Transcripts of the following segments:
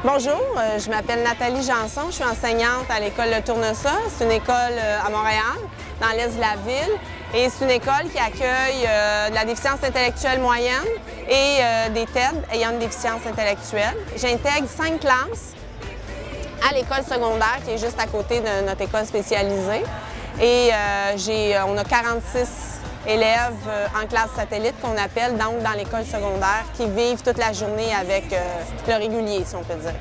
Bonjour, je m'appelle Nathalie Janson, je suis enseignante à l'école Le Tournesol. C'est une école à Montréal, dans l'est de la ville. Et c'est une école qui accueille de la déficience intellectuelle moyenne et des TED ayant une déficience intellectuelle. J'intègre 5 classes à l'école secondaire qui est juste à côté de notre école spécialisée. Et on a 46 élèves en classe satellite qu'on appelle donc dans l'école secondaire qui vivent toute la journée avec le régulier, si on peut dire.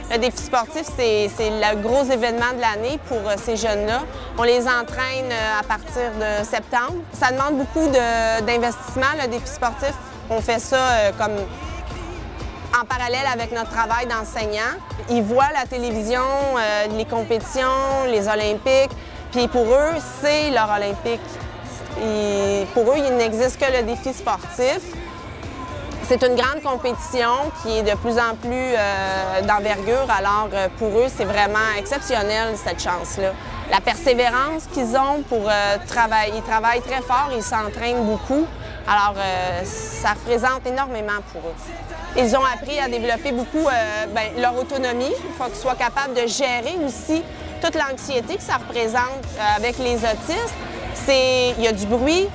Le défi sportif, c'est le gros événement de l'année pour ces jeunes-là. On les entraîne à partir de septembre. Ça demande beaucoup d'investissement, le défi sportif. On fait ça comme en parallèle avec notre travail d'enseignant. Ils voient la télévision, les compétitions, les Olympiques, puis pour eux, c'est leur Olympique. Pour eux, il n'existe que le défi sportif. C'est une grande compétition qui est de plus en plus d'envergure, alors pour eux, c'est vraiment exceptionnel cette chance-là. La persévérance qu'ils ont pour travailler, ils travaillent très fort, ils s'entraînent beaucoup, alors ça représente énormément pour eux. Ils ont appris à développer beaucoup leur autonomie, il faut qu'ils soient capables de gérer aussi toute l'anxiété que ça représente avec les autistes. Il y a du bruit,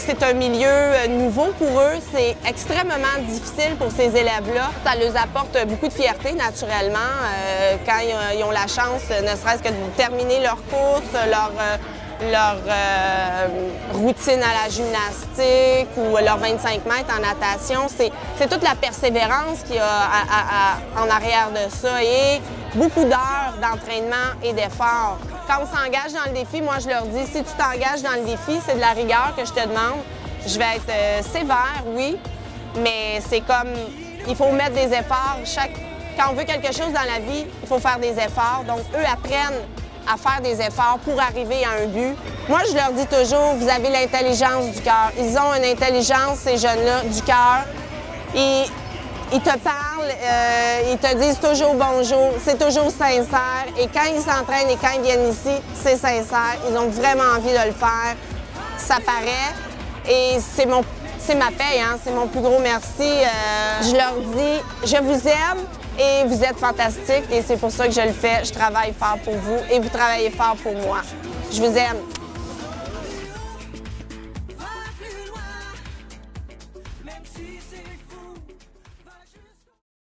c'est un milieu nouveau pour eux, c'est extrêmement difficile pour ces élèves-là. Ça leur apporte beaucoup de fierté, naturellement, quand ils ont la chance, ne serait-ce que de terminer leur course, leur routine à la gymnastique ou leurs 25 mètres en natation. C'est toute la persévérance qu'il y a en arrière de ça et beaucoup d'heures d'entraînement et d'efforts. Quand on s'engage dans le défi, moi je leur dis, si tu t'engages dans le défi, c'est de la rigueur que je te demande. Je vais être sévère, oui, mais c'est comme, il faut mettre des efforts. Quand on veut quelque chose dans la vie, il faut faire des efforts. Donc eux apprennent à faire des efforts pour arriver à un but. Moi, je leur dis toujours, vous avez l'intelligence du cœur. Ils ont une intelligence, ces jeunes-là, du cœur. Ils te parlent, ils te disent toujours bonjour, c'est toujours sincère. Et quand ils s'entraînent et quand ils viennent ici, c'est sincère. Ils ont vraiment envie de le faire. Ça paraît. Et c'est ma paye, hein? C'est mon plus gros merci. Je leur dis, je vous aime et vous êtes fantastiques et c'est pour ça que je le fais. Je travaille fort pour vous et vous travaillez fort pour moi. Je vous aime.